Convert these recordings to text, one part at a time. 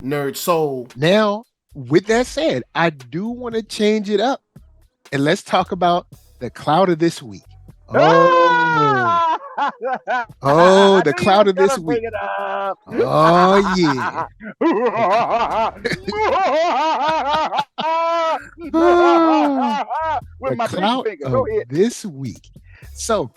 NERDSoul. Now, with that said, I do want to change it up, and let's talk about the cloud of this week. Oh, I the knew you cloud was of this gonna week. bring it up. Oh yeah. With The my pinky cloud finger. Go of ahead. this week. So,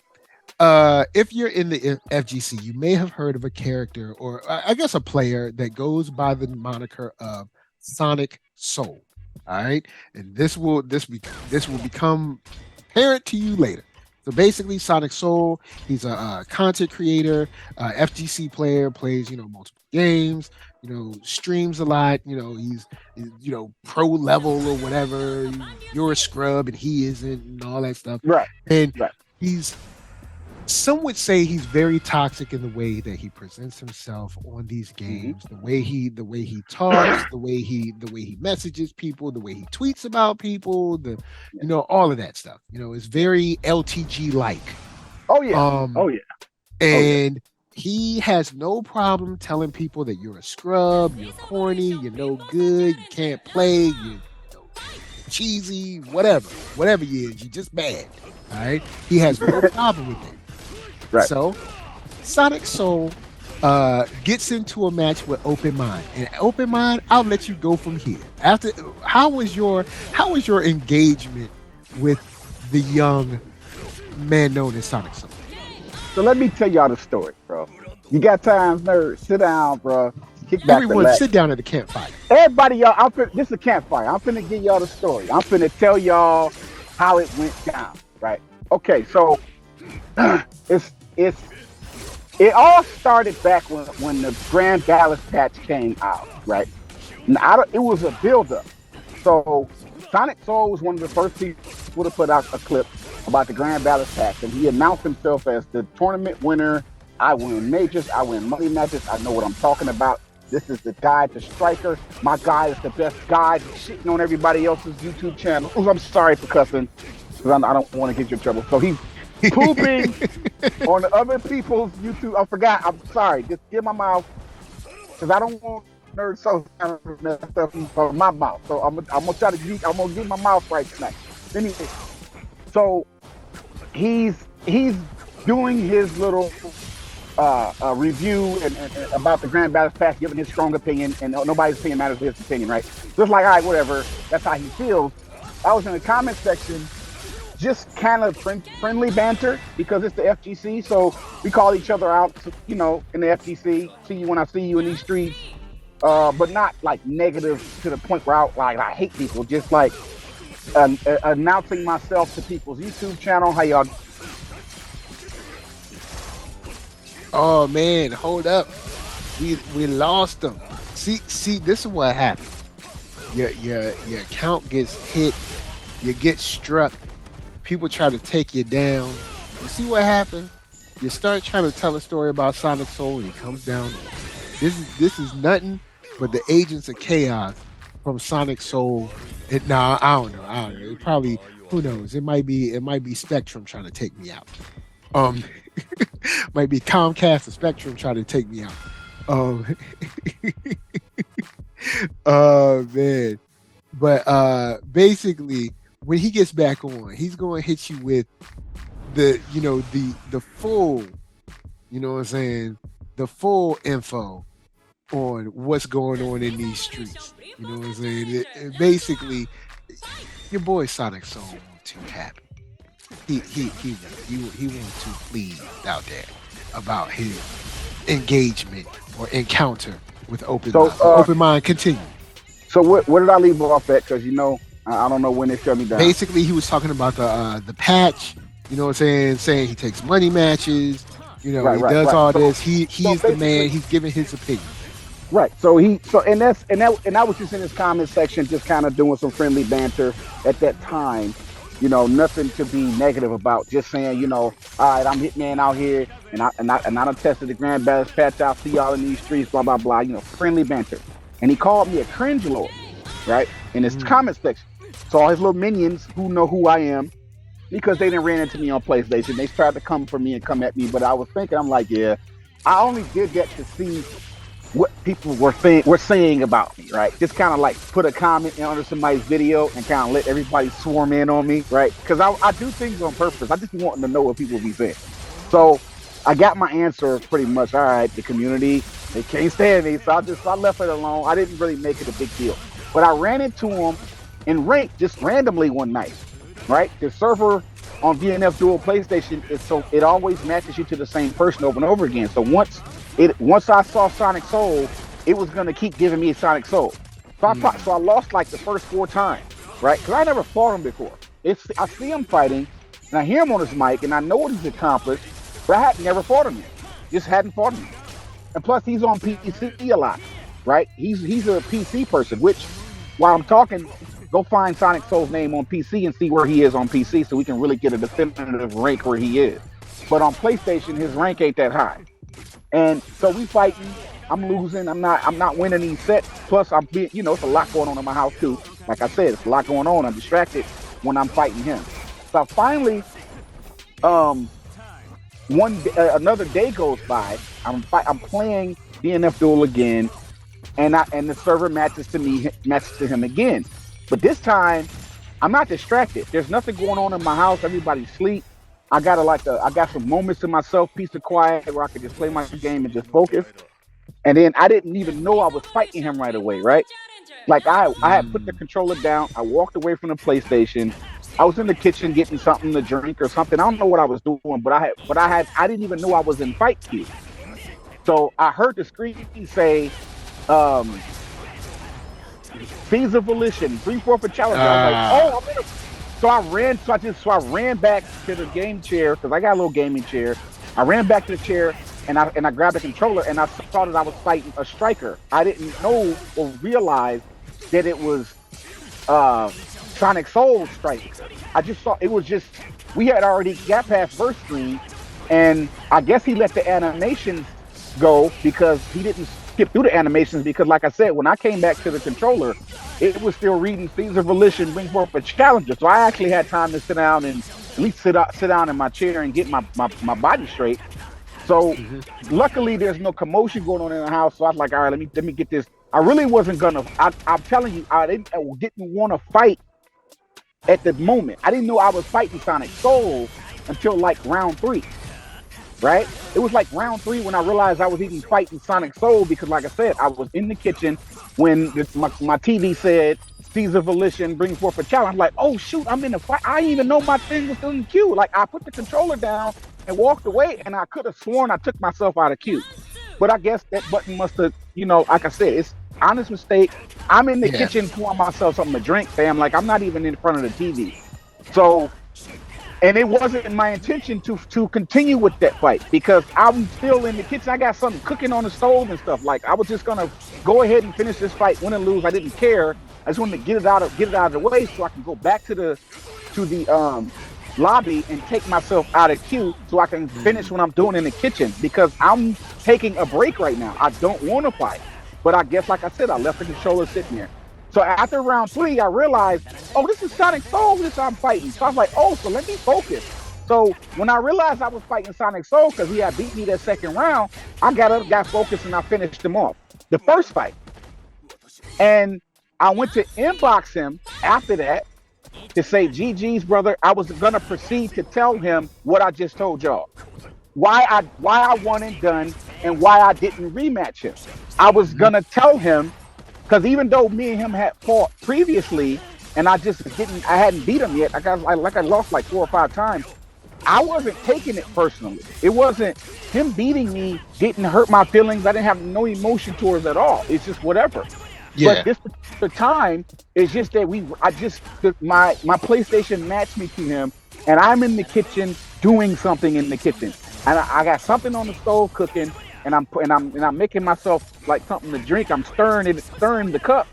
if you're in the FGC, you may have heard of a character, or I guess a player, that goes by the moniker of Sonic Soul. All right, and this will become apparent to you later. So basically, Sonic Soul, he's a content creator, FGC player, plays multiple games, streams a lot. He's pro level or whatever. You're a scrub and he isn't, and all that stuff. Right. And Right. he's, some would say he's very toxic in the way that he presents himself on these games, the way he talks, the way he messages people, the way he tweets about people, all of that stuff. It's very LTG like. Oh yeah. Oh yeah. And he has no problem telling people that you're a scrub, you're corny, you're no good, you can't play, you're cheesy, whatever you is, you're just bad. All right. He has no problem with it. Right. So Sonic Soul gets into a match with Open Mind. And Open Mind, I'll let you go from here. How was your engagement with the young man known as Sonic Soul? So let me tell y'all the story, bro. You got time, nerd? Sit down, bro. Kick back. Everyone, sit down at the campfire. Everybody, y'all. This is a campfire. I'm finna give y'all the story. I'm finna tell y'all how it went down. Right? Okay. So it all started back when the Grand Dallas patch came out, right? And it was a build-up. So Sonic Soul was one of the first people to put out a clip about the Grand Dallas patch, and he announced himself as the tournament winner. I win majors, I win money matches, I know what I'm talking about. This is the guide to Striker. My guy is the best guide, shitting on everybody else's YouTube channel. Oh, I'm sorry for cussing, because I don't want to get you in trouble. So he's pooping on the other people's YouTube. I forgot. I'm sorry. Just get my mouth, because I don't want NERDSoul stuff from my mouth. So I'm gonna try to geek. I'm gonna get my mouth right tonight. Anyway, so he's doing his little review and about the Grand Balance Pass, giving his strong opinion, and nobody's opinion matters but his opinion, right? Just like, all right, whatever. That's how he feels. I was in the comment section, just kind of friendly banter, because it's the FGC, so we call each other out, in the FGC. See you when I see you in these streets, but not like negative to the point where I hate people. Just like announcing myself to people's YouTube channel. How y'all? Oh man, hold up. We lost them. See, this is what happened. Your account gets hit, you get struck, people try to take you down. You see what happened? You start trying to tell a story about Sonic Soul and he comes down. This is nothing but the agents of chaos from Sonic Soul. I don't know. It probably, who knows? It might be Spectrum trying to take me out. Might be Comcast or Spectrum trying to take me out. Oh man. But basically, when he gets back on, he's going to hit you with the full, what I'm saying, the full info on what's going on in these streets. You know what I'm saying? It basically, your boy Sonic Soul won't too happy. He won't too pleased out there about his engagement or encounter with Open Mind. Open Mind, continue. So where did I leave off at? Because I don't know when they shut me down. Basically, he was talking about the patch. You know what I'm saying he takes money matches. He does all this. He's the man. He's giving his opinion. Right. So that was just in his comment section, just kind of doing some friendly banter at that time. Nothing to be negative about. Just saying, all right, I'm Hitman out here, and I done tested the Grand Balance patch. I'll see y'all in these streets, blah blah blah. Friendly banter. And he called me a cringe lord, right, in his comment section. So all his little minions who know who I am, because they didn't ran into me on PlayStation, they tried to come for me and come at me. But I was thinking, I'm like, yeah, I only did that to see what people were saying about me, right? Just kind of like put a comment under somebody's video and kind of let everybody swarm in on me, right? Because I do things on purpose. I just want them to know what people be saying. So I got my answer pretty much. All right, the community, they can't stand me, so I left it alone. I didn't really make it a big deal, but I ran into him in rank just randomly one night, right? The server on DNF Duel PlayStation is so it always matches you to the same person over and over again. So once I saw Sonic Soul, it was gonna keep giving me Sonic Soul. So I lost like the first 4 times, right? Because I never fought him before. I see him fighting, and I hear him on his mic, and I know what he's accomplished, but I had never fought him yet. Just hadn't fought him yet. And plus, he's on PC a lot, right? He's a PC person. Which, while I'm talking, go find Sonic Soul's name on PC and see where he is on PC, so we can really get a definitive rank where he is. But on PlayStation, his rank ain't that high. And so we fighting. I'm losing. I'm not winning these sets. Plus, it's a lot going on in my house too. Like I said, it's a lot going on. I'm distracted when I'm fighting him. So finally, another day goes by. I'm playing DNF Duel again, and the server matches to him again. But this time, I'm not distracted. There's nothing going on in my house. Everybody's asleep. I got some moments to myself, peace of quiet, where I could just play my game and just focus. And then I didn't even know I was fighting him right away, right? Like I had put the controller down. I walked away from the PlayStation. I was in the kitchen getting something to drink or something. I don't know what I was doing, but I didn't even know I was in fight queue. So I heard the screen say, Caesar Volition, 3/4 challenge. I was like, oh, I'm in a. So I ran back to the game chair because I got a little gaming chair. I ran back to the chair and I grabbed the controller and I saw that I was fighting a striker. I didn't know or realize that it was Sonic Soul striker. I just saw it was just we had already got past first screen, and I guess he let the animations go because he didn't skip through the animations because, like I said, when I came back to the controller, it was still reading Caesar Volition, bring forth a challenger. So I actually had time to sit down and at least sit down in my chair and get my body straight. So luckily there's no commotion going on in the house. So I was like, all right, let me get this. I really wasn't gonna. I'm telling you, I didn't want to fight at the moment. I didn't know I was fighting Sonic Soul until like round 3. Right? It was like round 3 when I realized I was even fighting Sonic Soul because, like I said, I was in the kitchen when my TV said Caesar Volition brings forth a challenge. I'm like, oh shoot, I'm in a fight. I didn't even know my thing was still in the queue. Like I put the controller down and walked away, and I could have sworn I took myself out of queue. But I guess that button must have, like I said, it's honest mistake. I'm in the kitchen pouring myself something to drink, fam. Like I'm not even in front of the TV. So. And it wasn't my intention to continue with that fight because I'm still in the kitchen. I got something cooking on the stove and stuff. Like I was just gonna go ahead and finish this fight, win or lose. I didn't care. I just wanted to get it out of the way so I can go back to the lobby and take myself out of queue so I can finish what I'm doing in the kitchen because I'm taking a break right now. I don't want to fight, but I guess like I said, I left the controller sitting there. So after round 3, I realized, oh, this is Sonic Soul this I'm fighting. So I was like, oh, so let me focus. So when I realized I was fighting Sonic Soul because he had beat me that second round, I got up, got focused, and I finished him off. The first fight. And I went to inbox him after that to say, GG's, brother. I was going to proceed to tell him what I just told y'all. Why I won and done and why I didn't rematch him. I was going to tell him because even though me and him had fought previously, and I hadn't beat him yet. I lost like 4 or 5 times. I wasn't taking it personally. It wasn't him beating me didn't hurt my feelings. I didn't have no emotion towards it at all. It's just whatever. Yeah. But this particular time is just that my PlayStation matched me to him, and I'm in the kitchen doing something in the kitchen, and I got something on the stove cooking. And I'm making myself like something to drink. I'm stirring the cup.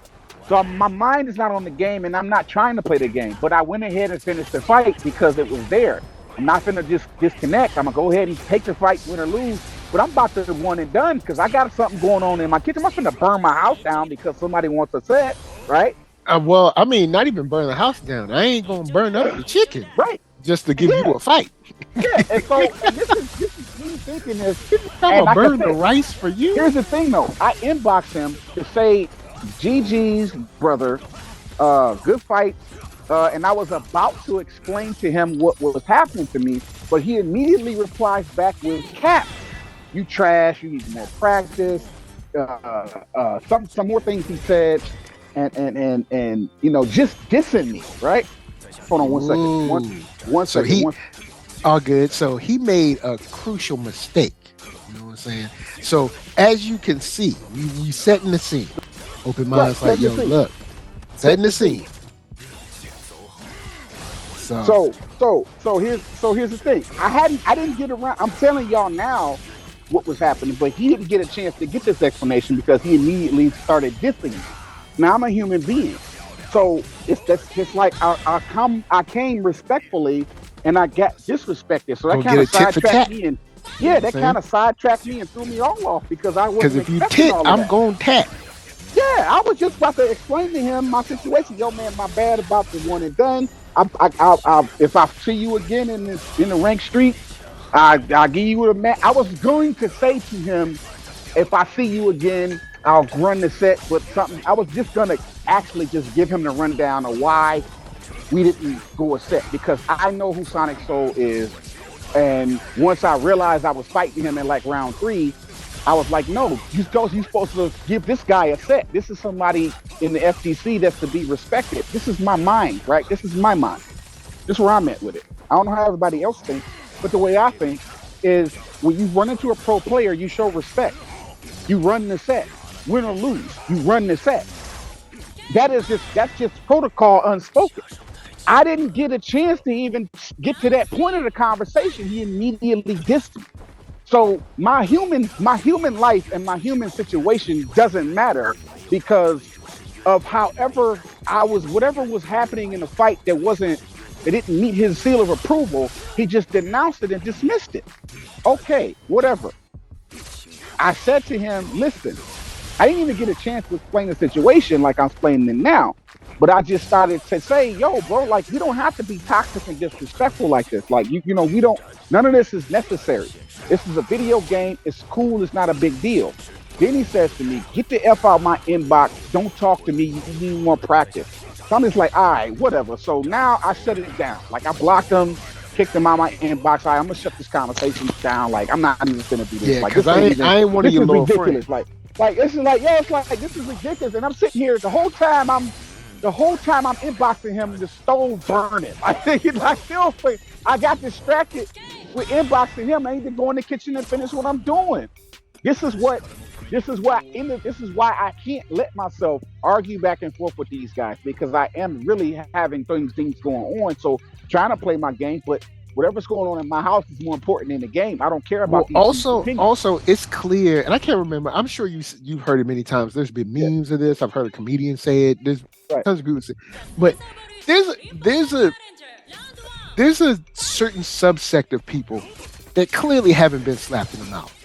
So my mind is not on the game, and I'm not trying to play the game. But I went ahead and finished the fight because it was there. I'm not gonna just disconnect. I'm gonna go ahead and take the fight, win or lose. But I'm about to one and done because I got something going on in my kitchen. I'm gonna burn my house down because somebody wants a set, right? Well, I mean, not even burn the house down. I ain't gonna burn up the chicken, right? Just to give you a fight. Yeah, and so and this is me thinking this. I'm Like gonna burn the rice for you. Here's the thing, though. I inboxed him to say, GG's brother, good fight. And I was about to explain to him what was happening to me, but he immediately replies back with, "Cap, you trash. You need more practice." Some more things he said, and you know, just dissing me. Right? Hold on 1 second. One so second. All good. So he made a crucial mistake. You know what I'm saying? So as you can see, we setting the scene. Open minds, like, yo, look, setting the scene. So here's the thing. I didn't get around. I'm telling y'all now what was happening, but he didn't get a chance to get this explanation because he immediately started dissing me. Now I'm a human being, so it's like I came respectfully and I got disrespected. So that kind of sidetracked me, and that kind of sidetracked me and threw me all off because I wasn't. Because if you tit, I'm going to tap. Yeah, I was just about to explain to him my situation. Yo, man, my bad about the one and done. If I see you again in the rank street, I'll give you a match. I was going to say to him, if I see you again, I'll run the set with something. I was just gonna actually just give him the rundown of why we didn't go a set, because I know who ThatNERDSoul is, and once I realized I was fighting him in like round 3, I was like, no, you're supposed to give this guy a set. This is somebody in the FTC that's to be respected. This is my mind, right? This is my mind. This is where I'm at with it. I don't know how everybody else thinks, but the way I think is when you run into a pro player, you show respect. You run the set. Win or lose, you run the set. That's just protocol unspoken. I didn't get a chance to even get to that point of the conversation. He immediately dissed me. So my human life and my human situation doesn't matter because of whatever was happening in the fight it didn't meet his seal of approval. He just denounced it and dismissed it. Okay, whatever. I said to him, listen, I didn't even get a chance to explain the situation like I'm explaining it now. But I just started to say, yo, bro, like, you don't have to be toxic and disrespectful like this. Like, you know, none of this is necessary. This is a video game. It's cool. It's not a big deal. Then he says to me, get the F out my inbox. Don't talk to me. You need more practice. So I'm just like, all right, whatever. So now I shut it down. Like, I blocked him, kicked him out my inbox. All right, I'm going to shut this conversation down. Like, I'm not even going to do this. Yeah, like, because I ain't one of your little ridiculous. friends. Like, this is like, yeah, it's like, this is ridiculous. And I'm sitting here the whole time I'm inboxing him, the stove burning. I got distracted with inboxing him. I need to go in the kitchen and finish what I'm doing. This is why I can't let myself argue back and forth with these guys, because I am really having things going on. So trying to play my game, but whatever's going on in my house is more important than the game. I don't care about. Also, it's clear, and I can't remember. I'm sure you've heard it many times. There's been memes of this. I've heard a comedian say it. There's tons of people say, but there's a certain subsect of people that clearly haven't been slapped in the mouth.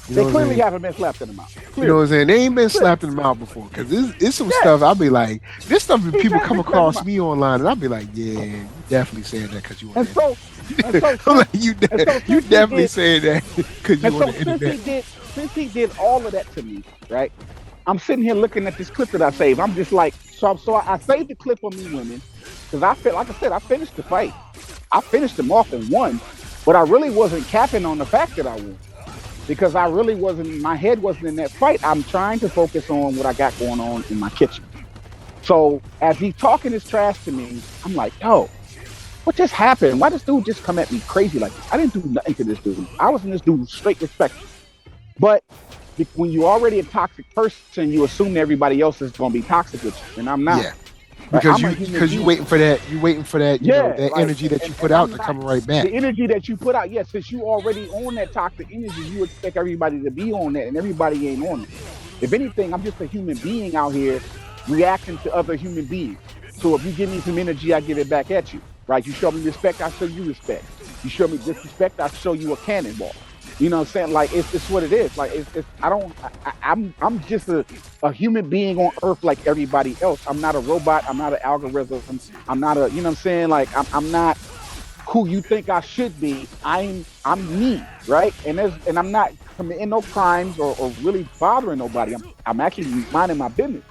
They clearly haven't been slapped in the mouth. Clearly. You know what I'm saying? They ain't been slapped in the mouth before, because it's some stuff I'll be like, this stuff that people come across me online, and I'll be like, yeah, you definitely saying that because you want you definitely saying that because you want the internet. Since he did all of that to me, right? I'm sitting here looking at this clip that I saved. I'm just like, so I saved the clip of me winning because I feel like I said I finished the fight. I finished him off and won, but I really wasn't capping on the fact that I won. Because I really wasn't, my head wasn't in that fight. I'm trying to focus on what I got going on in my kitchen. So as he's talking his trash to me, I'm like, yo, what just happened? Why this dude just come at me crazy like this? I didn't do nothing to this dude. I was in this dude's straight respect. But when you're already a toxic person, you assume everybody else is going to be toxic with you, and I'm not. Yeah. Because you're waiting for that, you know, that energy that you put out to come right back. The energy that you put out, yes, since you already own that toxic energy, you expect everybody to be on that, and everybody ain't on it. If anything, I'm just a human being out here reacting to other human beings. So if you give me some energy, I give it back at you, right? You show me respect, I show you respect. You show me disrespect, I show you a cannonball. You know what I'm saying? Like, it's what it is. Like, I'm just a human being on earth like everybody else. I'm not a robot. I'm not an algorithm. I'm not a, you know what I'm saying? Like, I'm not who you think I should be. I'm me, right? And I'm not committing no crimes or really bothering nobody. I'm actually minding my business.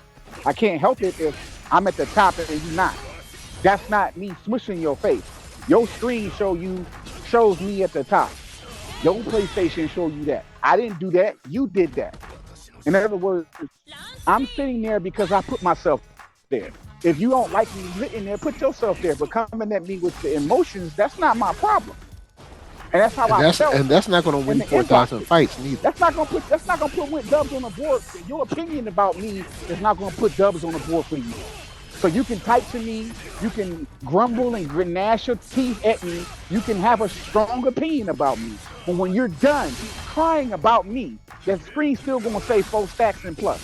I can't help it if I'm at the top and you're not. That's not me smushing your face. Your screen shows me at the top. Your PlayStation show you that. I didn't do that. You did that. In other words, I'm sitting there because I put myself there. If you don't like me sitting there, put yourself there. But coming at me with the emotions, that's not my problem. And that's how I felt. And that's not going to win 4,000 fights neither. That's not going to put dubs on the board. Your opinion about me is not going to put dubs on the board for you. So you can type to me, you can grumble and gnash your teeth at me, you can have a strong opinion about me. But when you're done crying about me, that screen's still going to say 4 stacks and plus.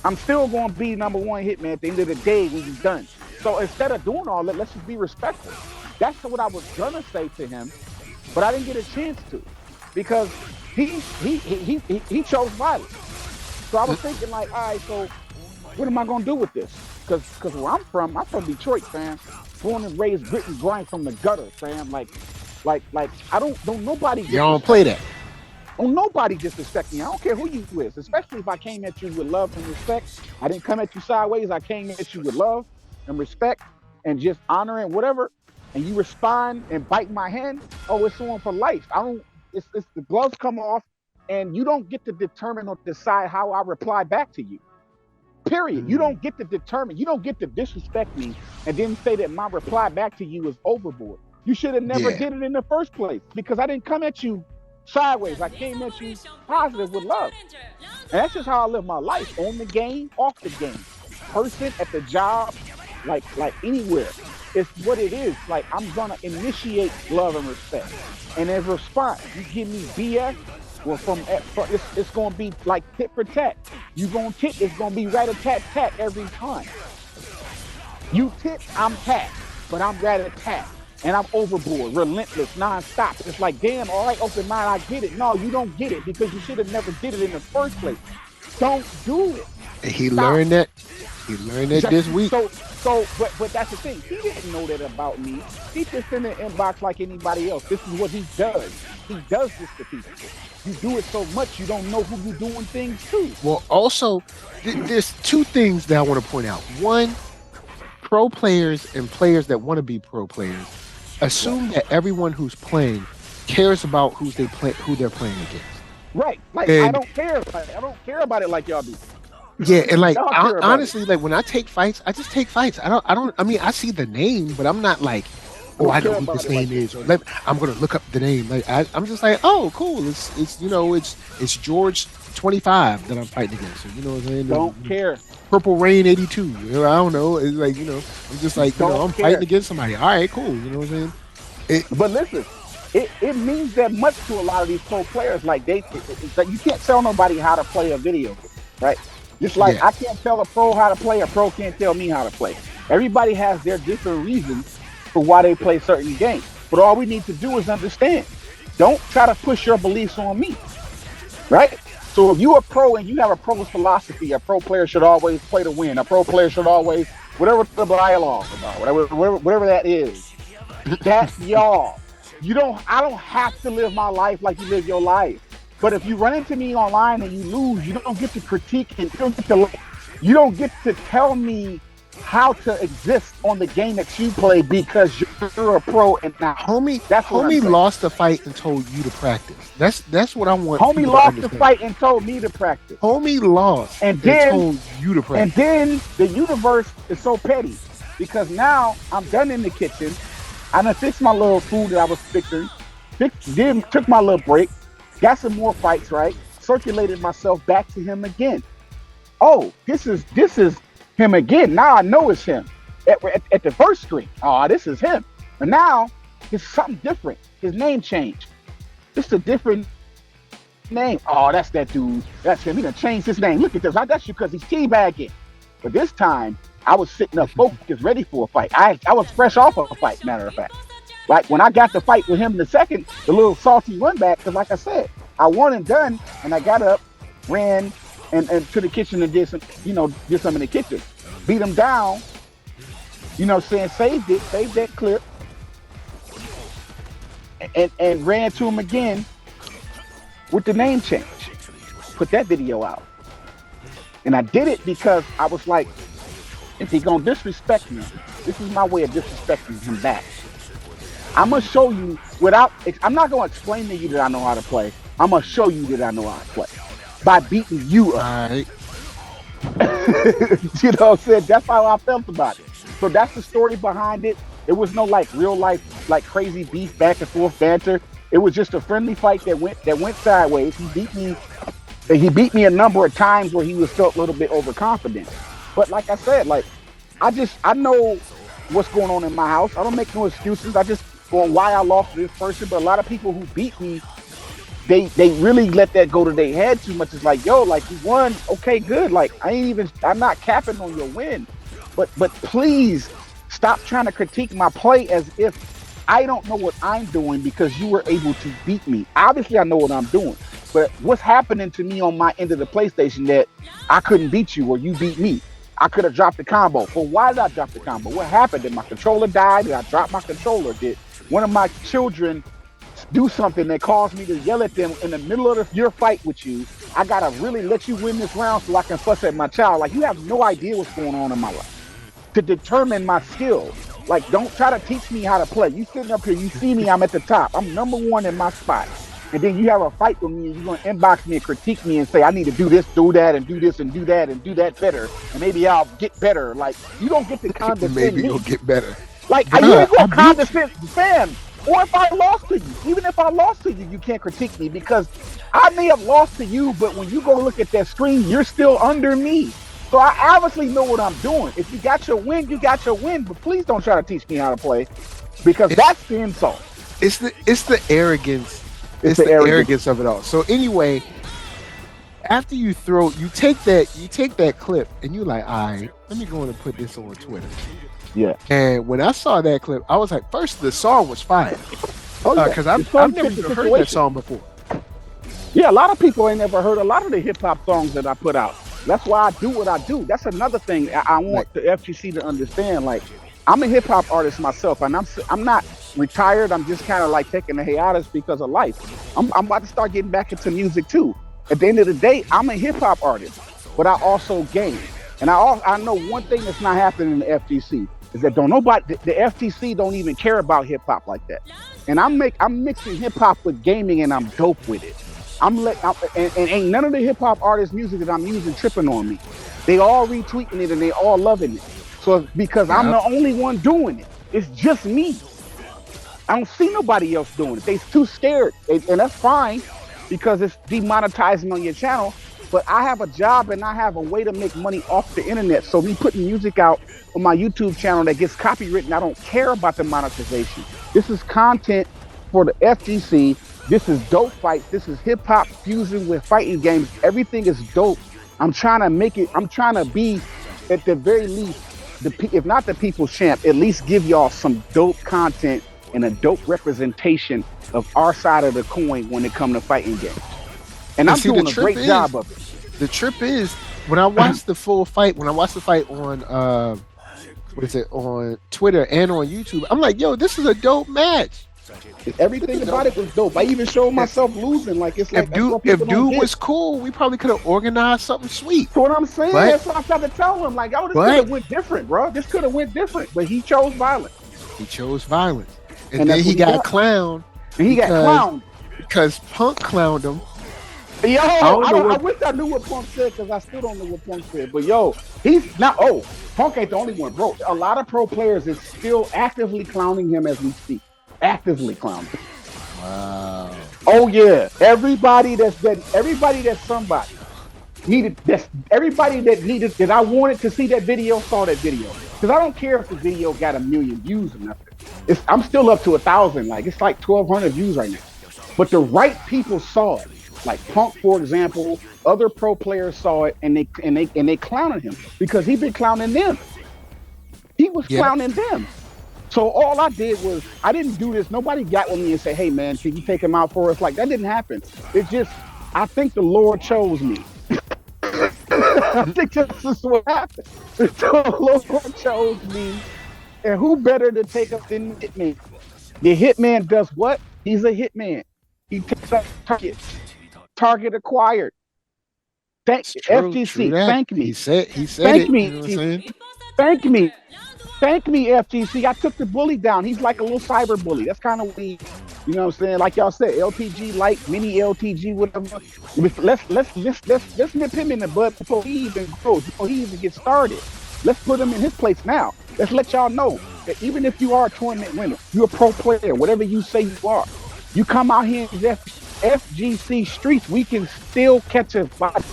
I'm still going to be number 1 Hitman at the end of the day when you're done. So instead of doing all that, let's just be respectful. That's what I was going to say to him, but I didn't get a chance to because he chose violence. So I was thinking like, all right, so what am I going to do with this? Because where I'm from Detroit, fam. Born and raised, grit and grind from the gutter, fam. Like I don't nobody. You don't play that. Don't nobody disrespect me. I don't care who you is, especially if I came at you with love and respect. I didn't come at you sideways. I came at you with love and respect and just honor and whatever. And you respond and bite my hand. Oh, it's on for life. It's the gloves come off, and you don't get to determine or decide how I reply back to you. Period. You don't get to determine. You don't get to disrespect me and then say that my reply back to you is overboard. You should have never did it in the first place because I didn't come at you sideways. I came at you positive with love. And that's just how I live my life. On the game, off the game. Person at the job, like anywhere. It's what it is. Like I'm gonna initiate love and respect. And as a response, you give me BS. Well, it's going to be like tit for tat. You going to tit, it's going to be rat-a-tat-tat every time. You tit, I'm tat, but I'm rat-a-tat. And I'm overboard, relentless, non-stop. It's like, damn, all right, open mind, I get it. No, you don't get it because you should have never did it in the first place. Don't do it. And he learned that. He learned that this week. But that's the thing. He didn't know that about me. He just in the inbox like anybody else. This is what he does. He does this to people. You do it so much, you don't know who you're doing things to. Well, also, there's 2 things that I want to point out. One, pro players and players that want to be pro players assume that everyone who's playing cares about who they're playing against. Right. Like, I don't care. I don't care about it like y'all do. Yeah, and like honestly, like when I take fights, I just take fights. I mean, I see the name, but I'm not like, oh, I know who this name is, or I'm gonna look up the name. Like I'm just like, oh, cool. It's George 25 that I'm fighting against. So, you know what I'm saying? Don't care. Purple Rain 82. I don't know. It's like, I'm just like, I'm fighting against somebody. All right, cool. You know what I'm saying? But listen, it means that much to a lot of these pro players. Like like you can't tell nobody how to play a video, right? Just like I can't tell a pro how to play, a pro can't tell me how to play. Everybody has their different reasons for why they play certain games. But all we need to do is understand. Don't try to push your beliefs on me, right? So if you're a pro and you have a pro's philosophy, a pro player should always play to win. A pro player should always, whatever the dialogue about, whatever that is, that's y'all. I don't have to live my life like you live your life. But if you run into me online and you lose, you don't get to critique and you don't get to tell me how to exist on the game that you play because you're a pro and not. Homie lost the fight and told you to practice. That's what I want. Homie lost the fight and told me to practice. Homie lost and told you to practice. And then the universe is so petty because now I'm done in the kitchen. I done fixed my little food that I was fixing. Took my little break. Got some more fights, right? Circulated myself back to him again. Oh, this is him again. Now I know it's him. At the first screen, oh, this is him. And now it's something different. His name changed. It's a different name. Oh, that's that dude. That's him. He done changed his name. Look at this. That's you because he's teabagging. But this time, I was sitting up focused, ready for a fight. I was fresh off of a fight, matter of fact. Like when I got to fight with him in the second, the little salty run back, because like I said, I won and done, and I got up, ran, and to the kitchen and did some in the kitchen. Beat him down, saved that clip. and ran to him again with the name change. Put that video out. And I did it because I was like, if he gonna disrespect me, this is my way of disrespecting him back. I'm gonna show you I'm not gonna explain to you that I know how to play. I'm gonna show you that I know how to play by beating you up. All right. You know what I'm saying? That's how I felt about it. So that's the story behind it. It was no like real life, like crazy beef, back and forth banter. It was just a friendly fight that went sideways. He beat me a number of times where he was felt a little bit overconfident. But like I said, like I know what's going on in my house. I don't make no excuses. I just go on why I lost to this person. But a lot of people who beat me, they really let that go to their head too much. It's like, yo, like you won, okay, good. Like I'm not capping on your win. But please stop trying to critique my play as if I don't know what I'm doing because you were able to beat me. Obviously, I know what I'm doing. But what's happening to me on my end of the PlayStation that I couldn't beat you or you beat me? I could have dropped the combo. Well, why did I drop the combo? What happened? Did my controller die? Did I drop my controller? Did one of my children do something that caused me to yell at them in the middle of your fight with you? I got to really let you win this round so I can fuss at my child. Like, you have no idea what's going on in my life to determine my skill. Like, don't try to teach me how to play. You sitting up here, you see me, I'm at the top. I'm number one in my spot. And then you have a fight with me and you're going to inbox me and critique me and say, I need to do this, do that, and do this, and do that, and do that better. And maybe I'll get better. Like, you don't get to condescend Maybe me. you'll get better. Like, you ain't going to condescend, fam. Or if I lost to you, even if I lost to you, you can't critique me because I may have lost to you, but when you go look at that screen, you're still under me. So I obviously know what I'm doing. If you got your win, you got your win. But please don't try to teach me how to play because that's the insult. It's the arrogance. It's the arrogance of it all. So anyway, after you take that clip and you're like, all right, let me go in and put this on Twitter. Yeah. And when I saw that clip, I was like, first, the song was fire. Because I've never even heard that song before. Yeah, a lot of people ain't never heard a lot of the hip hop songs that I put out. That's why I do what I do. That's another thing I want the FGC to understand. Like, I'm a hip hop artist myself, and I'm not retired. I'm just kind of like taking a hiatus because of life. I'm about to start getting back into music too. At the end of the day, I'm a hip hop artist, but I also game. And I know one thing that's not happening in the FGC is that the FGC don't even care about hip hop like that. And I'm mixing hip hop with gaming, and I'm dope with it. And ain't none of the hip hop artists' music that I'm using tripping on me. They all retweeting it and they all loving it. So because I'm the only one doing it, it's just me. I don't see nobody else doing it. They're too scared, and that's fine because it's demonetizing on your channel. But I have a job and I have a way to make money off the internet. So me putting music out on my YouTube channel that gets copywritten, I don't care about the monetization. This is content for the FGC. This is dope fights. This is hip hop fusion with fighting games. Everything is dope. I'm trying to make it. I'm trying to be, at the very least, if not the people's champ, at least give y'all some dope content and a dope representation of our side of the coin when it comes to fighting games. And I'm doing a great job of it. The trip is when I watched the full fight. When I watched the fight on on Twitter and on YouTube, I'm like, yo, this is a dope match. Everything about it was dope. I even showed myself losing. Like, it's like if dude was cool, we probably could have organized something sweet. So what I'm saying, that's what I'm trying to tell him. Like, oh, this could have went different, bro. This could have went different, but he chose violence. And then he got clowned. And he got clowned because Punk clowned him. Yo, I wish I knew what Punk said because I still don't know what Punk said. But yo, he's not. Oh, Punk ain't the only one, bro. A lot of pro players is still actively clowning him as we speak. Actively clowning. Wow. Oh yeah. Everybody that's somebody needed. Everybody that I wanted to see that video saw that video. Because I don't care if the video got 1 million views or nothing. I'm still up to 1,000. Like, it's like 1,200 views right now. But the right people saw it. Like Punk, for example, other pro players saw it and they clowned him because he been clowning them. He was clowning them. So all I did was, I didn't do this. Nobody got with me and said, hey man, can you take him out for us? Like, that didn't happen. It's just, I think the Lord chose me. I think this is what happened. The Lord chose me. And who better to take up than Hitman? The Hitman does what? He's a hitman. He takes up target acquired. Thank FGC. True that. Thank me. He said Thank it. me. You know what I'm saying? Thank me. Thank me, FGC. I took the bully down. He's like a little cyber bully. That's kind of what he, you know what I'm saying? Like y'all said, LTG light, mini LTG, whatever. Let's nip him in the bud before he even grows, before he even gets started. Let's put him in his place now. Let's let y'all know that even if you are a tournament winner, you're a pro player, whatever you say you are, you come out here in FGC streets, we can still catch a body.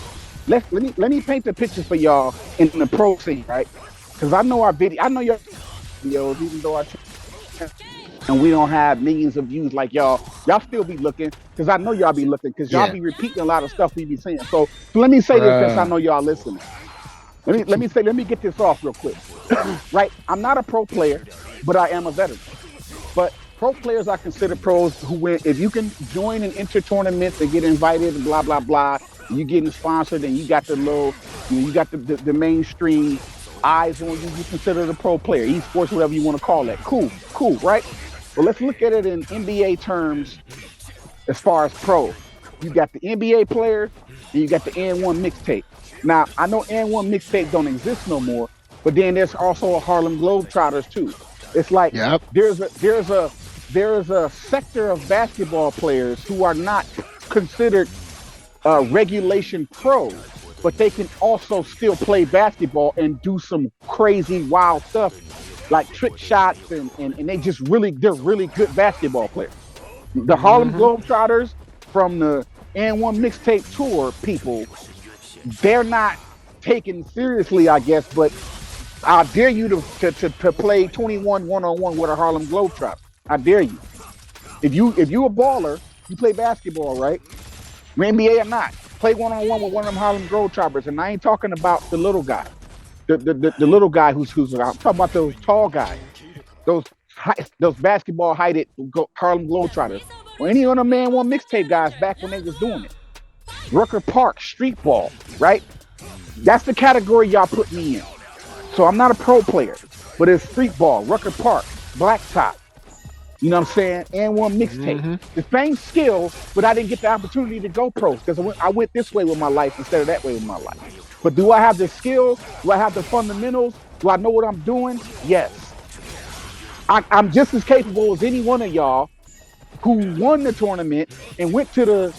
Let me paint the picture for y'all in the pro scene, right? Because I know our video, I know your videos, even though and we don't have millions of views like y'all still be looking, because I know y'all be looking, because y'all be repeating a lot of stuff we be saying. So let me say this, since I know y'all listening. Let me get this off real quick. Right? I'm not a pro player, but I am a veteran. But pro players I consider pros who win. If you can join and enter tournaments and get invited and blah blah blah, you getting sponsored and you got the low, you got the mainstream eyes on you, you consider the pro player, esports, whatever you want to call it. Cool, right? Well, let's look at it in NBA terms as far as pro. You got the NBA player and you got the N1 mixtape. Now, I know N1 mixtape don't exist no more, but then there's also a Harlem Globetrotters too. It's like there's a sector of basketball players who are not considered regulation pros, but they can also still play basketball and do some crazy wild stuff like trick shots and they're really good basketball players. The Harlem Globetrotters from the N1 mixtape tour people, they're not taken seriously, I guess, but I dare you to play 21 1-on-1 with a Harlem Globetrotter. I dare you. If you a baller, you play basketball, right? NBA or not, play 1-on-1 with one of them Harlem Globetrotters, and I ain't talking about the little guy, the little guy who's I'm talking about those tall guys, those basketball heighted Harlem Globetrotters, or any of them man one mixtape guys back when they was doing it. Rucker Park street ball, right? That's the category y'all put me in. So I'm not a pro player, but it's street ball, Rucker Park, blacktop. You know what I'm saying? And one mixtape. The same skill, but I didn't get the opportunity to go pro because I went this way with my life instead of that way with my life. But do I have the skill? Do I have the fundamentals? Do I know what I'm doing? Yes. I'm just as capable as any one of y'all who won the tournament and went to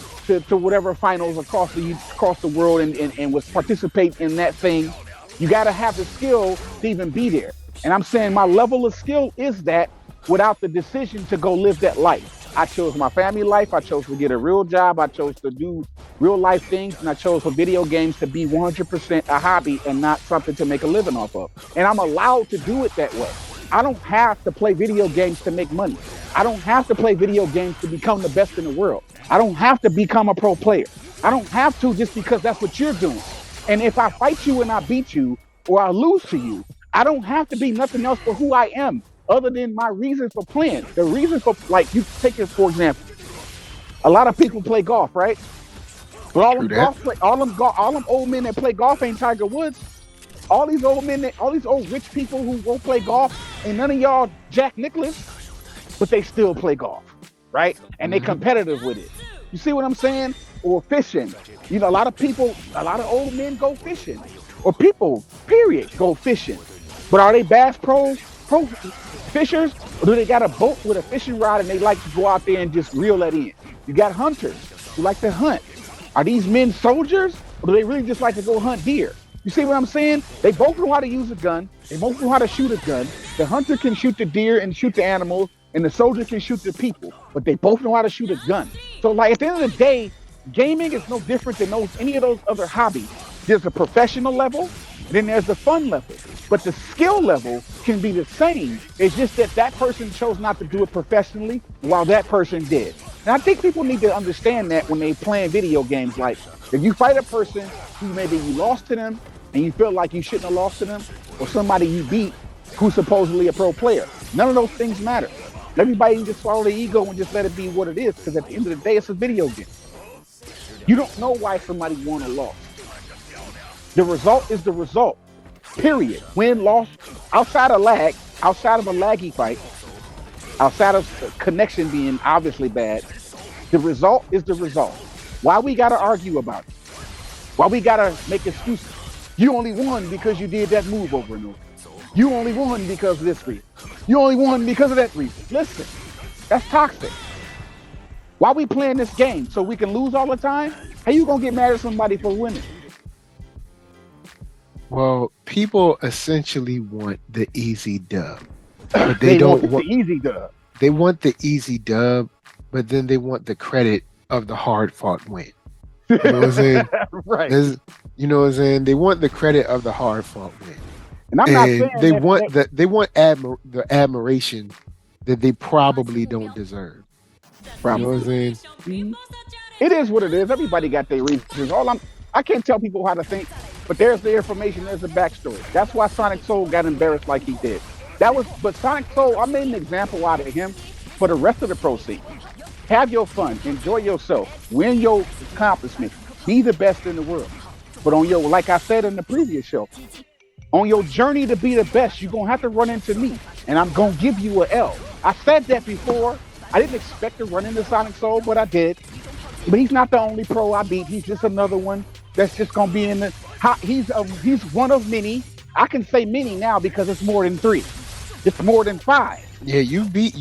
whatever finals across the world and was participating in that thing. You got to have the skill to even be there. And I'm saying my level of skill is that without the decision to go live that life. I chose my family life. I chose to get a real job. I chose to do real life things. And I chose for video games to be 100% a hobby and not something to make a living off of. And I'm allowed to do it that way. I don't have to play video games to make money. I don't have to play video games to become the best in the world. I don't have to become a pro player. I don't have to just because that's what you're doing. And if I fight you and I beat you or I lose to you, I don't have to be nothing else for who I am other than my reason for playing. The reason for, like, you take it for example, a lot of people play golf, right? But all them old men that play golf ain't Tiger Woods. All these old men, all these old rich people who won't play golf, and none of y'all Jack Nicklaus, but they still play golf, right? And they competitive with it. You see what I'm saying? Or fishing. You know, a lot of old men go fishing. Or people, period, go fishing. But are they bass pro fishers? Or do they got a boat with a fishing rod and they like to go out there and just reel that in? You got hunters who like to hunt. Are these men soldiers? Or do they really just like to go hunt deer? You see what I'm saying? They both know how to use a gun. They both know how to shoot a gun. The hunter can shoot the deer and shoot the animals, and the soldier can shoot the people. But they both know how to shoot a gun. So, like, at the end of the day, gaming is no different than any of those other hobbies. There's a professional level, and then there's the fun level. But the skill level can be the same. It's just that person chose not to do it professionally while that person did. And I think people need to understand that when they playing video games. Like, if you fight a person who maybe you lost to them and you feel like you shouldn't have lost to them, or somebody you beat who's supposedly a pro player, none of those things matter. Everybody can just swallow their ego and just let it be what it is, because at the end of the day, it's a video game. You don't know why somebody won or lost. The result is the result, period. Win, loss, outside of a laggy fight, outside of connection being obviously bad, the result is the result. Why we gotta argue about it? Why we gotta make excuses? You only won because you did that move over and over. You only won because of this reason. You only won because of that reason. Listen, that's toxic. Why we playing this game? So we can lose all the time? How you gonna get mad at somebody for winning? Well, people essentially want the easy dub, but they don't want the easy dub. They want the easy dub, but then they want the credit of the hard fought win. You know what I'm saying? Right. You know what I'm saying? They want the credit of the hard fought win. And I'm not saying they want the admiration that they probably don't deserve. Probably. You know what I'm saying? It is what it is. Everybody got their reasons. I can't tell people how to think, but there's the information, there's the backstory. That's why Sonic Soul got embarrassed like he did. But Sonic Soul, I made an example out of him for the rest of the proceeds. Have your fun, enjoy yourself, win your accomplishments, be the best in the world. But like I said in the previous show, on your journey to be the best, you're gonna have to run into me, and I'm gonna give you an L. I said that before. I didn't expect to run into Sonic Soul, but I did. But he's not the only pro I beat. He's just another one that's just gonna be in the. He's one of many. I can say many now because it's more than 3. It's more than 5. Yeah, you beat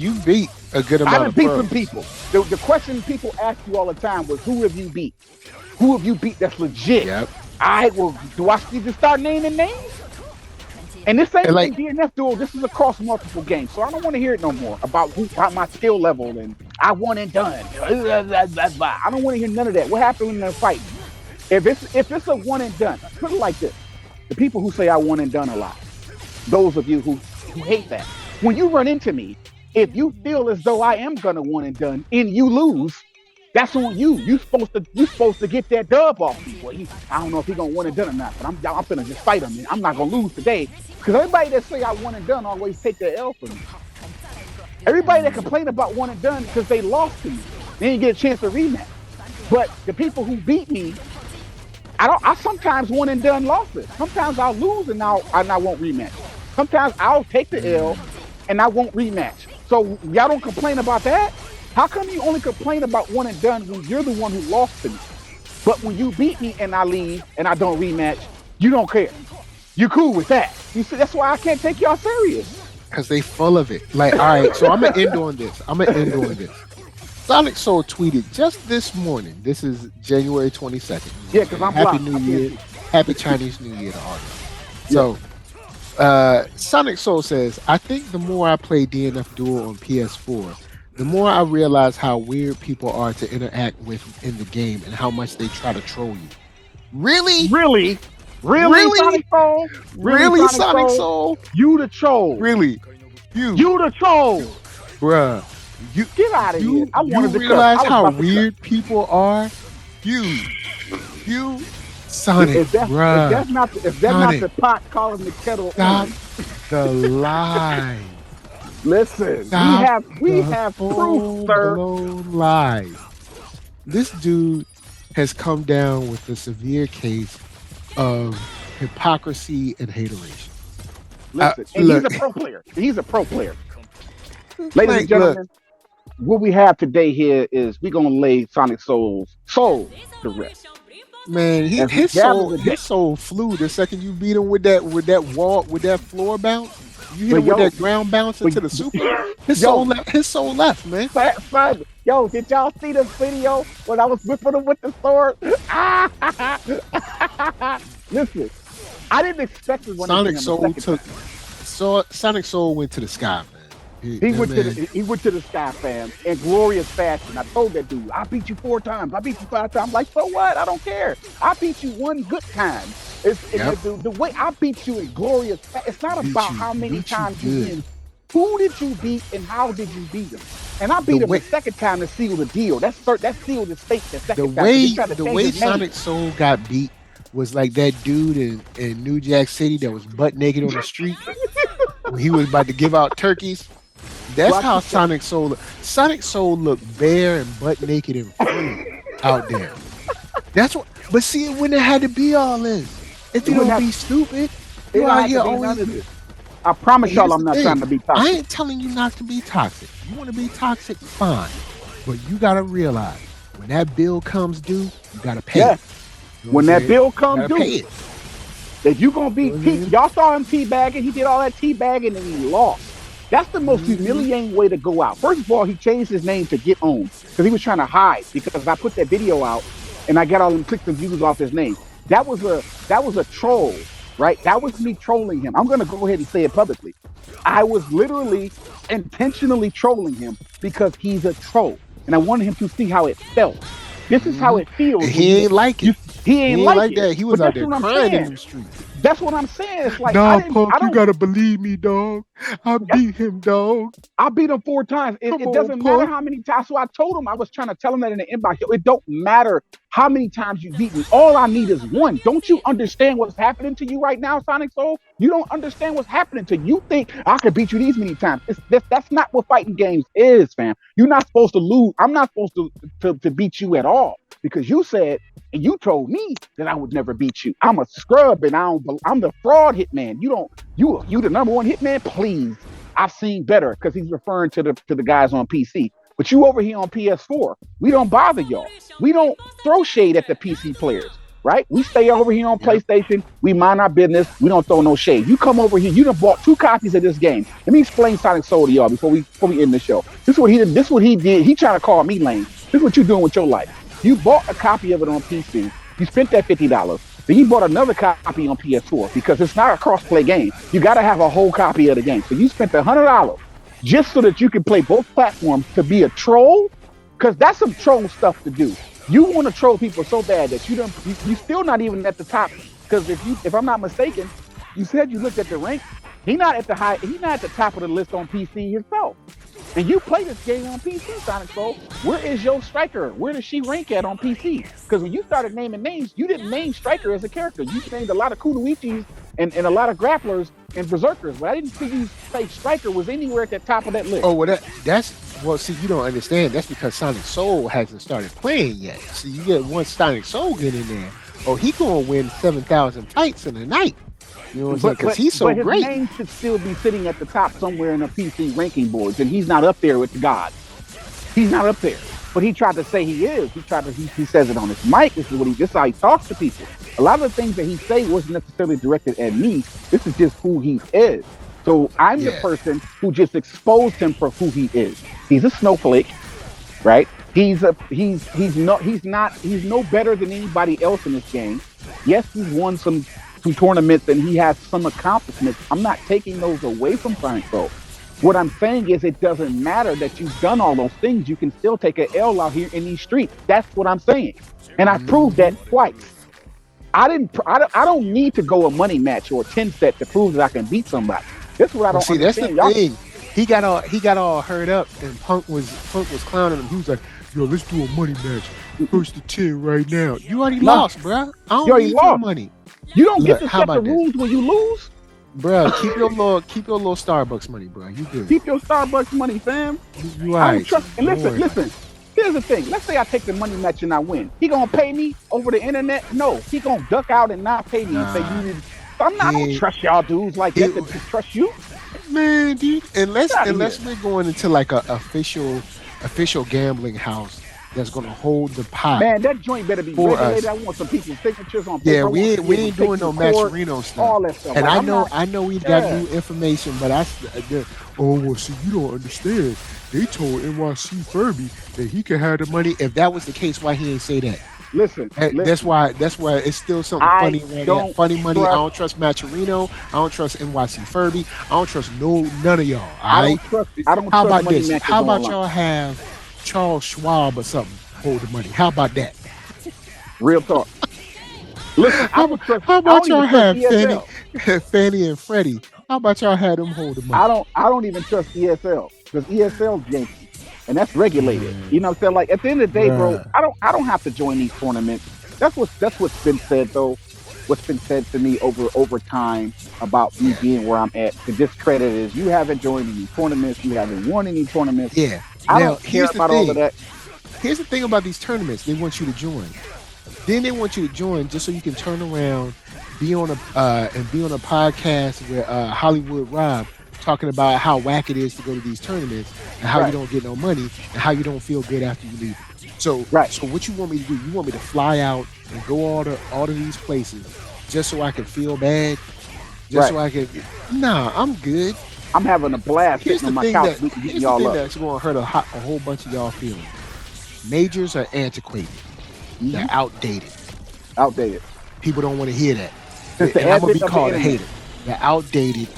a good amount of beat pros. some people. The question people ask you all the time was, who have you beat? Who have you beat that's legit? Yep. Do I need to start naming names? And this ain't like DNF Duel. This is across multiple games, so I don't want to hear it no more about my skill level and I won and done. I don't want to hear none of that. What happened in the fight? If it's a one and done, put it like this: the people who say I won and done a lot, those of you who hate that, when you run into me, if you feel as though I am gonna one and done and you lose, that's on you. You supposed to get that dub off me. Well, I don't know if he's gonna one and done or not, but I'm finna just fight him. I'm not gonna lose today because everybody that say I one and done always take the L from me. Everybody that complain about one and done because they lost to me, they didn't get a chance to rematch. But the people who beat me, I sometimes one and done losses. Sometimes I'll lose and I won't rematch. Sometimes I'll take the L and I won't rematch. So y'all don't complain about that? How come you only complain about one and done when you're the one who lost to me? But when you beat me and I leave and I don't rematch, you don't care. You cool with that. You see, that's why I can't take y'all serious. Because they full of it. Like, all right, so I'm going to end on this. Sonic Soul tweeted just this morning. This is January 22nd. Yeah, because I'm Happy blocked. New Year. Happy Chinese New Year to all of you. So, Sonic Soul says, I think the more I play DNF Duel on PS4, the more I realize how weird people are to interact with in the game and how much they try to troll you. Really? Really? Sonic Soul? Really, Sonic Soul? You the troll. Really? You the troll. Bruh. You get out of here. I wanted to realize how weird people are? You Sonic, if that's not the pot calling the kettle stop on. The lie. Listen, we have proof, sir. Lies. This dude has come down with a severe case of hypocrisy and hateration. Listen, and he's a pro player. Ladies and gentlemen, what we have today here is we're gonna lay Sonic Soul's soul to rest. Man, his soul flew the second you beat him with that floor bounce. You hit him with that ground bounce into the super. His soul left, man. Yo, did y'all see this video when I was whipping him with the sword? Listen, I didn't expect it when Sonic Soul went to the sky, man. He went to the sky, fam, in glorious fashion. I told that dude, I beat you 4 times. I beat you 5 times. I'm like, so what? I don't care. I beat you 1 good time. The way I beat you in glorious fashion. It's not about how many times you win. Who did you beat and how did you beat him? And I beat him the second time to seal the deal. That sealed the stake the second time. The way Sonic Soul got beat was like that dude in New Jack City that was butt naked on the street when he was about to give out turkeys. That's how Sonic Soul looked bare and butt naked and free out there. That's what. But see, it wouldn't have had to be all this. If you don't be stupid, you out here always. I promise Here's y'all I'm the not thing. trying to be I toxic. ain't telling you not to be toxic. You want to be toxic, fine. But you got to realize when that bill comes due, you got to pay Yeah. it. You know When what I'm that saying? bill You comes got to due, pay it. if you gonna be You know what I mean? y'all saw him teabagging, he did all that teabagging and he lost. That's the most Mhm. humiliating way to go out. First of all, he changed his name to Get On because he was trying to hide. Because I put that video out and I got all them clicks and views off his name. That was a troll, right? That was me trolling him. I'm gonna go ahead and say it publicly. I was literally intentionally trolling him because he's a troll, and I wanted him to see how it felt. This is how Mhm. it feels And when he ain't like it. he He ain't ain't like like it. that. He was But out that's there what I'm crying in saying. them streets. That's what I'm saying. It's like Nah, I Punk, you don't gotta believe me, dog. I beat him, dog. I beat him 4 times. It, Come it on, doesn't matter Punk. how many times. So I told him I was trying to tell him that in the inbox. Yo, it don't matter how many times you beat me. All I need is one. Don't you understand what's happening to you right now, Sonic Soul? You don't understand what's happening to you. You think I could beat you these many times. That's not what fighting games is, fam. You're not supposed to lose. I'm not supposed to beat you at all because you said and you told me that I would never beat you. I'm a scrub and I'm the fraud hitman. You the number one hitman, please. I've seen better because he's referring to the guys on PC. But you over here on PS4, we don't bother y'all. We don't throw shade at the PC players, right? We stay over here on Yep. PlayStation. We mind our business. We don't throw no shade. You come over here. You done bought 2 copies of this game. Let me explain Sonic Soul to y'all before we end the show. This is what he did. This is what he did. He trying to call me lame. This is what you doing with your life. You bought a copy of it on PC. You spent that $50. Then you bought another copy on PS4 because it's not a cross-play game. You got to have a whole copy of the game. So you spent $100 just so that you can play both platforms to be a troll, because that's some troll stuff to do. You want to troll people so bad that you still not even at the top. Because if I'm not mistaken, you said you looked at the rank. He's not at the top of the list on PC himself. And you play this game on PC, Sonic Soul. Where is your Striker? Where does she rank at on PC? Because when you started naming names, you didn't name Striker as a character. You named a lot of Kunoichis and a lot of grapplers and berserkers, but I didn't see you say Striker was anywhere at the top of that list. Oh, well, see, you don't understand. That's because Sonic Soul hasn't started playing yet. See, you get once Sonic Soul get in there, oh, he gonna win 7,000 fights in a night. You know what I'm saying? Because he's so but his great. name should still be sitting at the top somewhere in the PC ranking boards, and he's not up there with the gods. He's not up there. But he tried to say he is. He says it on his mic. This is how he talks to people. A lot of the things that he say wasn't necessarily directed at me. This is just who he is. So I'm the person who just exposed him for who he is. He's a snowflake, right? He's no better than anybody else in this game. Yes, he's won some tournaments and he has some accomplishments. I'm not taking those away from Sonic Soul. What I'm saying is it doesn't matter that you've done all those things. You can still take an L out here in these streets. That's what I'm saying. And I proved that twice. I don't need to go a money match or a 10 set to prove that I can beat somebody. That's what I don't understand. That's the thing. He got all hurt up, and Punk was clowning him. He was like, "Yo, let's do a money match. First to 10 right now." You already lost, bruh. I don't need your money. You don't get to set the rules when you lose, bruh. Keep your little Starbucks money, bruh. You good? Keep your Starbucks money, fam. You right. I don't trust. And listen. Here's the thing. Let's say I take the money match and I win. He gonna pay me over the internet? No. He gonna duck out and not pay me and say you need. I don't trust y'all dudes like that to trust you. Man, dude. Unless we're going into like a official gambling house that's gonna hold the pot. Man, that joint better be regulated. I want some people's signatures on paper. Yeah, we ain't doing no Matcherino stuff. All that stuff. And I know we've got new information, but well, see, you don't understand. They told NYC Furby that he could have the money. If that was the case, why he ain't say that? Listen. That's why it's still something funny right there. Funny money. I don't trust Matcherino. I don't trust NYC Furby. I don't trust none of y'all. I don't trust How about this? How about y'all have Charles Schwab or something hold the money? How about that? Real talk. Listen, how about y'all have Fannie and Freddie? How about y'all have them hold the money? I don't even trust ESL because ESL's janky. And that's regulated. You know what I'm saying? Like at the end of the day, bro, I don't have to join these tournaments. That's what's been said though. What's been said to me over time about me being where I'm at. The discredit is you haven't joined any tournaments, you haven't won any tournaments. Yeah. I don't care about all of that. Here's the thing about these tournaments, they want you to join. Then they want you to join just so you can turn around be on a podcast with Hollywood Rob talking about how whack it is to go to these tournaments and how you don't get no money and how you don't feel good after you leave. So so what you want me to do? You want me to fly out and go all to these places just so I can feel bad? Just so I can? Nah, I'm good. I'm having a blast sitting on my couch beating y'all up. That's going to hurt a whole bunch of y'all feelings. Majors are antiquated. They're outdated. Outdated. People don't want to hear that. And I'm going to be called a hater. They're outdated.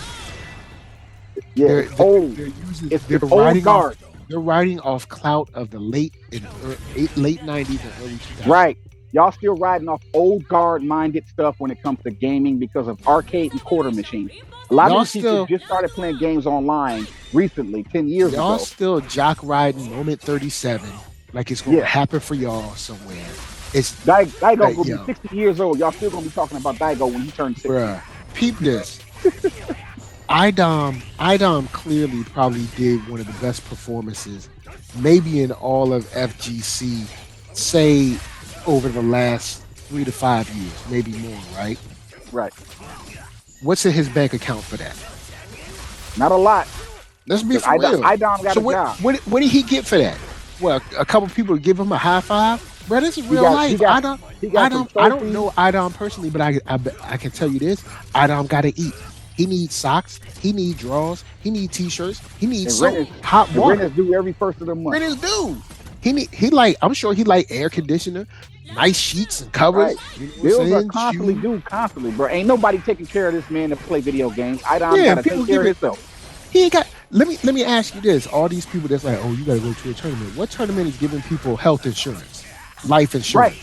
Yeah, they're old. They're old guard. They're riding off clout of the late 90s and early 2000s. Right. Y'all still riding off old guard-minded stuff when it comes to gaming because of arcade and quarter machines. A lot of these people just started playing games online recently, 10 years ago. Y'all still jock riding Moment 37 like it's going to happen for y'all somewhere. It's Daigo going to be 60 years old. Y'all still going to be talking about Daigo when he turns 60. Bruh, peep this. IDOM clearly probably did one of the best performances, maybe in all of FGC, say over the last 3 to 5 years, maybe more, right? Right. What's in his bank account for that? Not a lot. Let's be for real. IDOM got a job. What did he get for that? Well, a couple people give him a high five. Bro, this is real life. I don't know IDOM personally, but I can tell you this. IDOM got to eat. He needs socks. He needs drawers. He needs t-shirts. He needs soap, hot water. Rent is due every first of the month. Rent is due. I'm sure he like air conditioner, nice sheets and covers. Right. You know bills are constantly due, bro. Ain't nobody taking care of this man to play video games. IDOM gotta take care of himself. He ain't got. Let me ask you this: all these people that's like, oh, you gotta go to a tournament. What tournament is giving people health insurance, life insurance?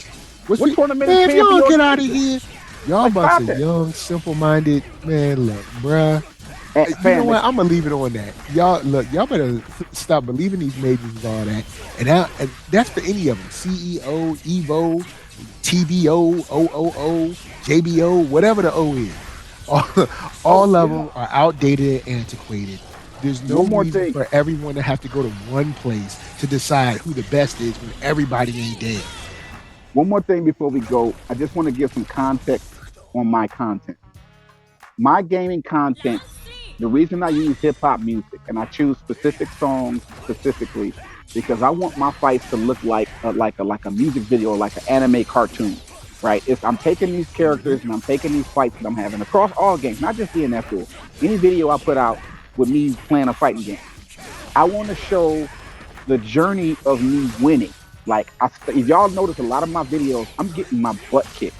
Right. What tournament? Man, if y'all get out of here. Y'all bunch of young, simple-minded man. Look, bruh. You know what? I'm gonna leave it on that. Y'all better stop believing these majors and all that. And that's for any of them. CEO, Evo, TBO, OOO, JBO, whatever the O is. All of them are outdated and antiquated. There's no reason for everyone to have to go to one place to decide who the best is when everybody ain't there. One more thing before we go, I just want to give some context on my content. My gaming content, the reason I use hip-hop music and I choose specific songs specifically because I want my fights to look like a music video, like an anime cartoon, right? I'm taking these characters and I'm taking these fights that I'm having across all games, not just DNF Duel. Any video I put out with me playing a fighting game, I want to show the journey of me winning. Like, if y'all notice a lot of my videos, I'm getting my butt kicked.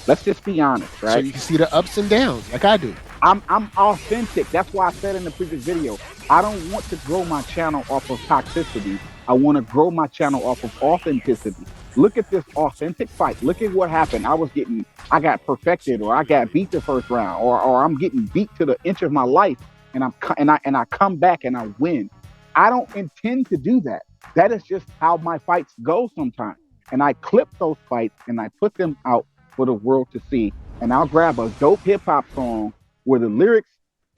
Let's just be honest, right? So you can see the ups and downs, like I do. I'm authentic. That's why I said in the previous video, I don't want to grow my channel off of toxicity. I want to grow my channel off of authenticity. Look at this authentic fight. Look at what happened. I got perfected, or I got beat the first round, or I'm getting beat to the inch of my life, and I come back and I win. I don't intend to do that. That is just how my fights go sometimes. And I clip those fights and I put them out for the world to see. And I'll grab a dope hip hop song where the lyrics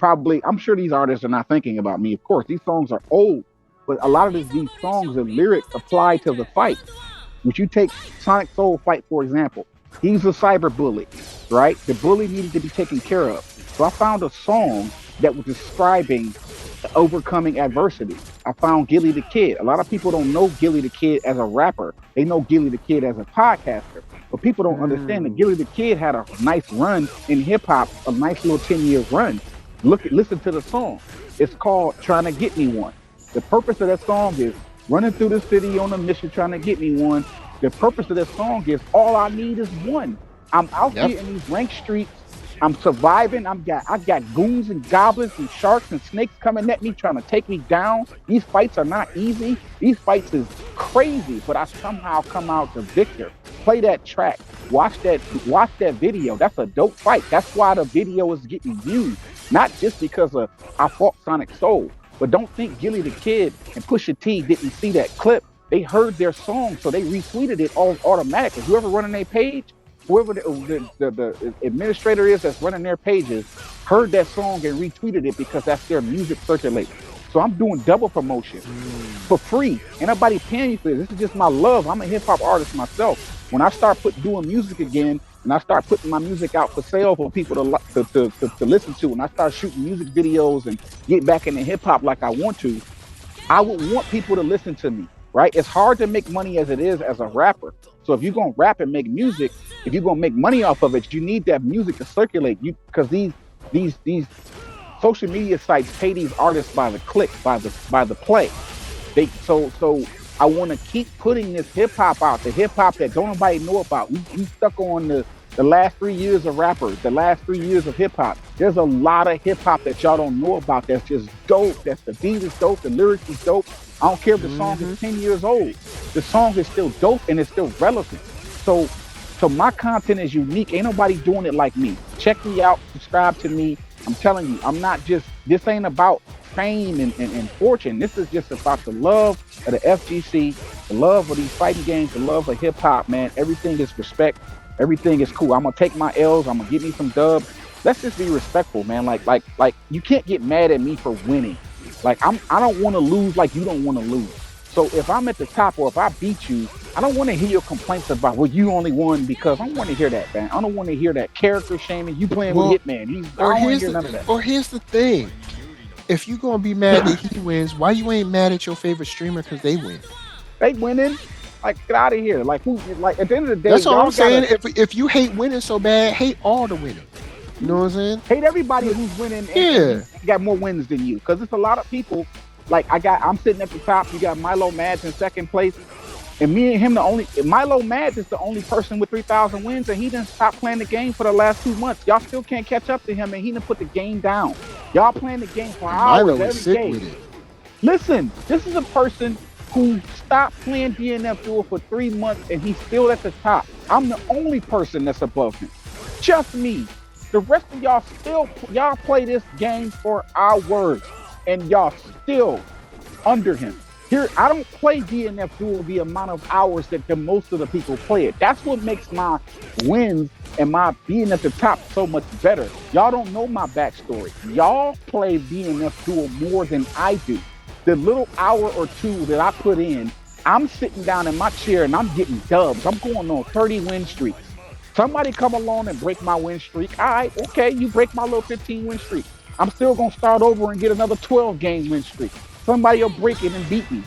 I'm sure these artists are not thinking about me. Of course, these songs are old, but a lot of these songs and lyrics apply to the fight. Which you take SonicSoul fight, for example. He's a cyber bully, right? The bully needed to be taken care of. So I found a song that was describing overcoming adversity. I found Gilly the Kid. A lot of people don't know Gilly the Kid as a rapper. They know Gilly the Kid as a podcaster. But people don't understand that Gilly the Kid had a nice run in hip hop, a nice little 10-year run. Listen to the song. It's called Trying to Get Me One. The purpose of that song is running through the city on a mission trying to get me one. The purpose of that song is all I need is one. I'm out here in these ranked streets. I'm surviving. I got goons and goblins and sharks and snakes coming at me, trying to take me down. These fights are not easy. These fights is crazy, but I somehow come out the victor. Play that track. Watch that video. That's a dope fight. That's why the video is getting views. Not just because I fought SonicSoul, but don't think Gilly the Kid and Pusha T didn't see that clip. They heard their song, so they retweeted it all automatically. Whoever running their page, whoever the administrator is that's running their pages, heard that song and retweeted it because that's their music circulating. So I'm doing double promotion for free. Ain't nobody paying you for this. This is just my love. I'm a hip hop artist myself. When I start doing music again, and I start putting my music out for sale for people to listen to, and I start shooting music videos and get back into hip hop like I want to, I would want people to listen to me, right? It's hard to make money as it is as a rapper. So if you're gonna rap and make music, if you're gonna make money off of it, you need that music to circulate. Because these social media sites pay these artists by the click, by the play. So I want to keep putting this hip hop out, the hip hop that don't nobody know about. We stuck on the last 3 years of rappers, the last 3 years of hip hop. There's a lot of hip hop that y'all don't know about that's just dope. That's the beat is dope, the lyrics is dope. I don't care if the song is 10 years old. The song is still dope and it's still relevant. So my content is unique. Ain't nobody doing it like me. Check me out, subscribe to me. I'm telling you, this ain't about fame and fortune. This is just about the love of the FGC, the love of these fighting games, the love of hip hop, man. Everything is respect. Everything is cool. I'm gonna take my L's. I'm gonna get me some dubs. Let's just be respectful, man. Like you can't get mad at me for winning. Like I don't want to lose like you don't want to lose. So if I'm at the top or if I beat you, I don't want to hear your complaints about, well, you only won because. I don't want to hear that, man. I don't want to hear that character shaming. You playing with Hitman. I don't want to hear none of that. Or here's the thing. If you gonna be mad that he wins, why you ain't mad at your favorite streamer because they win? They winning. Like, get out of here. Like, who? Like, at the end of the day, that's all I'm saying. If you hate winning so bad, hate all the winning. You know what I'm saying? Hate everybody who's winning. And got more wins than you, because it's a lot of people. Like I'm sitting at the top. You got Milo Mads in second place, and me and him Milo Mads is the only person with 3,000 wins, and he done stopped playing the game for the last 2 months. Y'all still can't catch up to him, and he done put the game down. Y'all playing the game for hours every day. With it. Listen, this is a person who stopped playing DNF Duel for 3 months, and he's still at the top. I'm the only person that's above him. Just me. The rest of y'all play this game for hours, and y'all still under him. Here, I don't play DNF Duel the amount of hours that most of the people play it. That's what makes my wins and my being at the top so much better. Y'all don't know my backstory. Y'all play DNF Duel more than I do. The little hour or two that I put in, I'm sitting down in my chair and I'm getting dubs. I'm going on 30 win streaks. Somebody come along and break my win streak. All right, okay, you break my little 15 win streak. I'm still going to start over and get another 12 game win streak. Somebody will break it and beat me.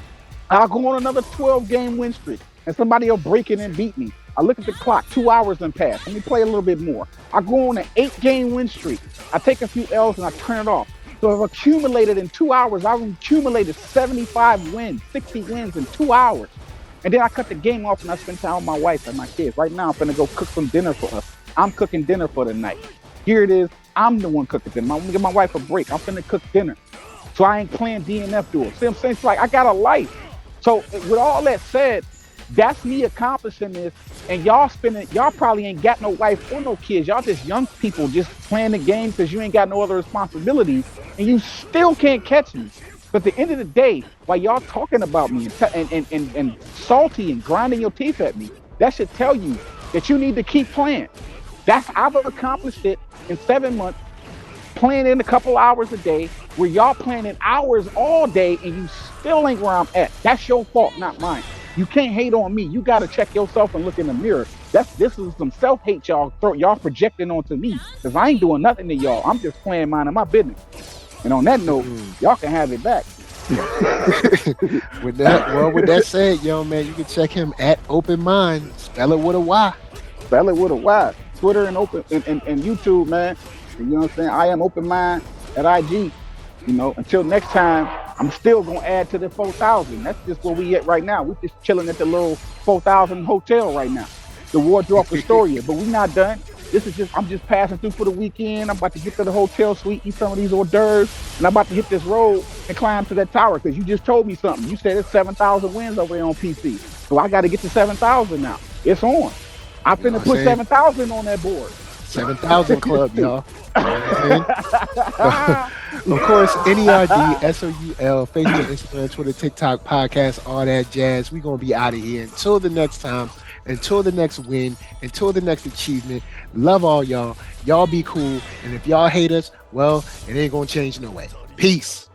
I'll go on another 12 game win streak, and somebody will break it and beat me. I look at the clock, 2 hours done passed. Let me play a little bit more. I go on an 8 game win streak. I take a few L's and I turn it off. So I've accumulated in 2 hours, I've accumulated 75 wins, 60 wins in 2 hours. And then I cut the game off and I spend time with my wife and my kids. Right now, I'm finna go cook some dinner for us. I'm cooking dinner for the night. Here it is. I'm the one cooking dinner. I'm gonna give my wife a break. I'm finna cook dinner. So I ain't playing DNF Duel. See what I'm saying? It's like I got a life. So with all that said, that's me accomplishing this. And y'all probably ain't got no wife or no kids. Y'all just young people just playing the game because you ain't got no other responsibilities. And you still can't catch me. But at the end of the day, while y'all talking about me and salty and grinding your teeth at me, that should tell you that you need to keep playing. I've accomplished it in 7 months, playing in a couple hours a day, where y'all playing in hours all day and you still ain't where I'm at. That's your fault, not mine. You can't hate on me. You got to check yourself and look in the mirror. This is some self-hate y'all projecting onto me, because I ain't doing nothing to y'all. I'm just playing mine in my business. And on that note, y'all can have it back. With that said, yo, man, you can check him at Open Mind. Spell it with a Y. Spell it with a Y. Twitter and YouTube, man. You know what I'm saying? I am Open Mind at IG. You know, until next time, I'm still gonna add to the 4,000. That's just where we at right now. We're just chilling at the little 4,000 hotel right now. The Wardrobe Astoria, but we not done. I'm just passing through for the weekend. I'm about to get to the hotel suite, eat some of these hors d'oeuvres, and I'm about to hit this road and climb to that tower, because you just told me something. You said it's 7,000 wins over there on PC. So I got to get to 7,000 now. It's on. I'm finna put 7,000 on that board. 7,000 club, y'all. Of course, NERDSoul, Facebook, Instagram, Twitter, TikTok, podcast, all that jazz. We're going to be out of here until the next time. Until the next win, until the next achievement. Love all y'all. Y'all be cool. And if y'all hate us, well, it ain't gonna change no way. Peace.